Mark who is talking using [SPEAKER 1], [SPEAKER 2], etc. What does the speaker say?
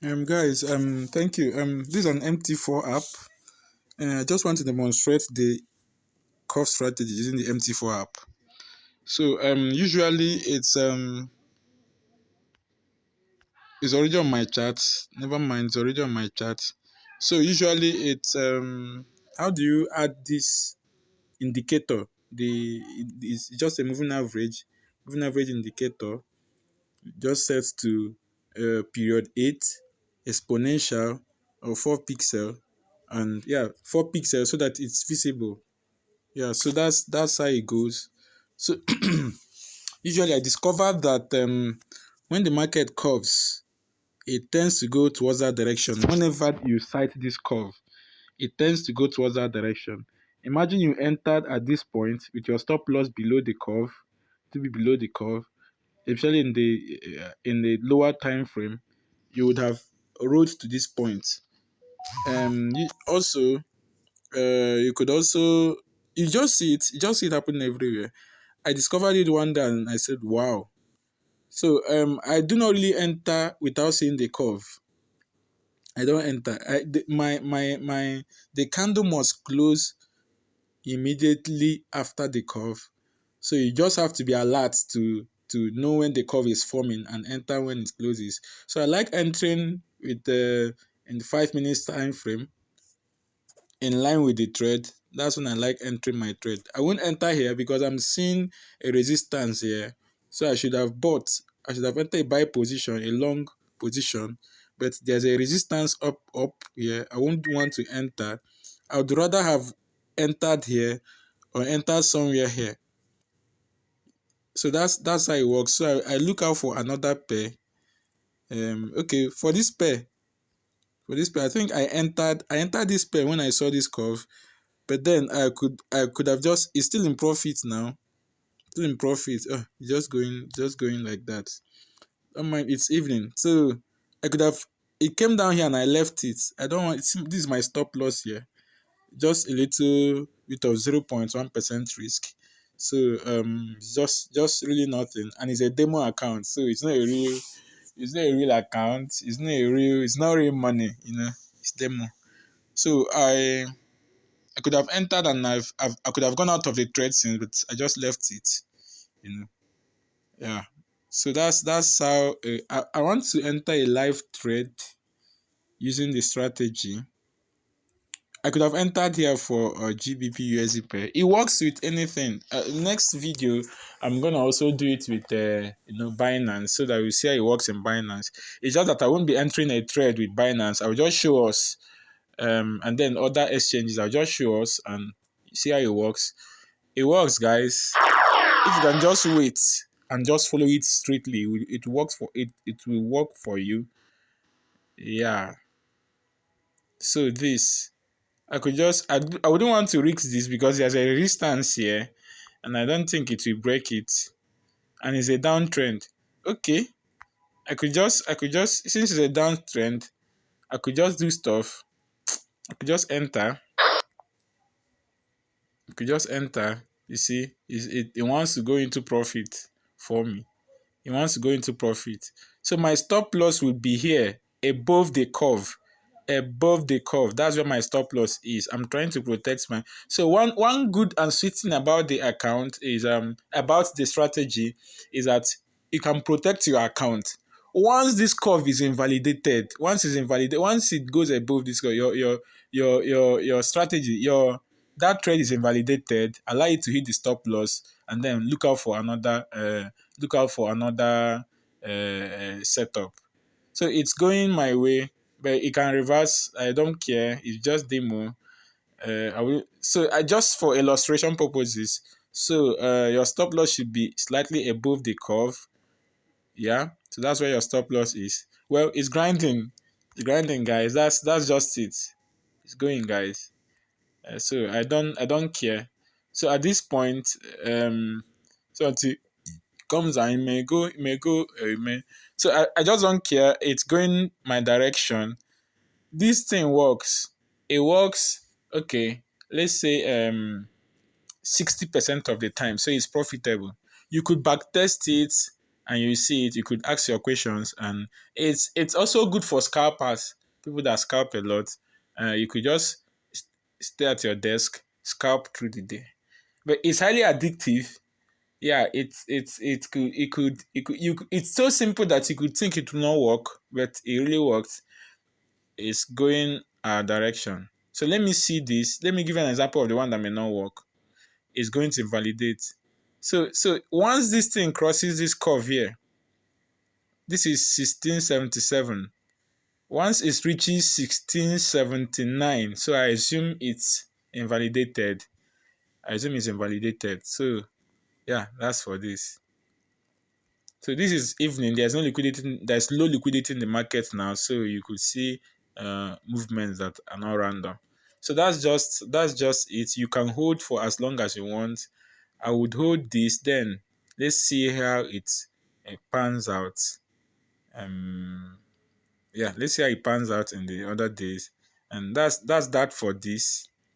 [SPEAKER 1] Guys, thank you. This is an MT4 app. I just want to demonstrate the curve strategy using the MT4 app. So, usually it's already on my chart. Never mind, it's already on my chart. So usually how do you add this indicator? It's just a moving average indicator. Just set to period 8, exponential, or 4 pixel, and yeah, 4 pixels so that it's visible. Yeah, so that's how it goes. So usually I discovered that when the market curves, it tends to go towards that direction. Whenever you sight this curve, it tends to go towards that direction. Imagine you entered at this point with your stop loss below the curve, to be below the curve, especially in the lower time frame. You would have rode to this point. Also, you could also you just see it happening everywhere. I discovered it one day and I said, "Wow!" So I do not really enter without seeing the curve. I don't enter. The candle must close immediately after the curve. So you just have to be alert to know when the curve is forming and enter when it closes. So I like entering with the in the 5 minutes time frame in line with the trade. That's when I like entering my trade. I won't enter here because I'm seeing a resistance here. So I should have entered a buy position, a long position, but there's a resistance up here. I won't want to enter. I would rather have entered here or entered somewhere here. So that's how it works. So I look out for another pair. Okay, for this pair, I think I entered this pair when I saw this curve. But then I could have just it's still in profit now. Still in profit. Oh, just going like that. Don't mind, it's evening. So I could have it came down here and I left it. I don't want this is my stop loss here. Just a little bit of 0.1% risk. So just really nothing. And it's a demo account. So it's not a real account. It's not real money, It's demo. So I could have entered and I could have gone out of the trade since, but I just left it. You know, yeah. So that's how I want to enter a live trade using the strategy. I could have entered here for a GBP USD pair. It works with anything. Next video, I'm gonna also do it with Binance so that we see how it works in Binance. It's just that I won't be entering a trade with Binance. I'll just show us, and then other exchanges. I'll just show us and see how it works. It works, guys. If you can just wait and just follow it strictly, it works for it. It will work for you. Yeah. So this, I wouldn't want to risk this because there's a resistance here, and I don't think it will break it. And it's a downtrend. Okay. I could just since it's a downtrend, I could just do stuff. I could just enter. I could just enter. You see, it wants to go into profit for me. He wants to go into profit. So my stop loss will be here above the curve. Above the curve. That's where my stop loss is. I'm trying to protect my. So one good and sweet thing about the account is about the strategy is that you can protect your account. Once this curve is invalidated, once it goes above this curve, your strategy, that trade is invalidated, allow you to hit the stop loss and then look out for another setup. So it's going my way, but it can reverse. I don't care. It's just demo. I just for illustration purposes. So your stop loss should be slightly above the curve. Yeah. So that's where your stop loss is. Well, it's grinding. It's grinding, guys. That's just it. It's going, guys. So I don't care. So at this point, so until comes and it may go, it may. So I just don't care. It's going my direction. This thing works. It works. Okay, let's say 60% of the time. So it's profitable. You could backtest it and you see it, you could ask your questions, and it's also good for scalpers, people that scalp a lot. You could just stay at your desk, scalp through the day. But it's highly addictive. Yeah, it's so simple that you could think it will not work, but it really works. It's going our direction. So let me see this. Let me give you an example of the one that may not work. It's going to invalidate. So once this thing crosses this curve here, this is 1677. Once it reaches 1679, so I assume it's invalidated. So yeah, that's for this. So this is evening. There's no liquidity. There's low liquidity in the market now, so you could see movements that are not random. So that's just it. You can hold for as long as you want. I would hold this. Then let's see how it pans out. Yeah, let's see how it pans out in the other days. And that's that for this.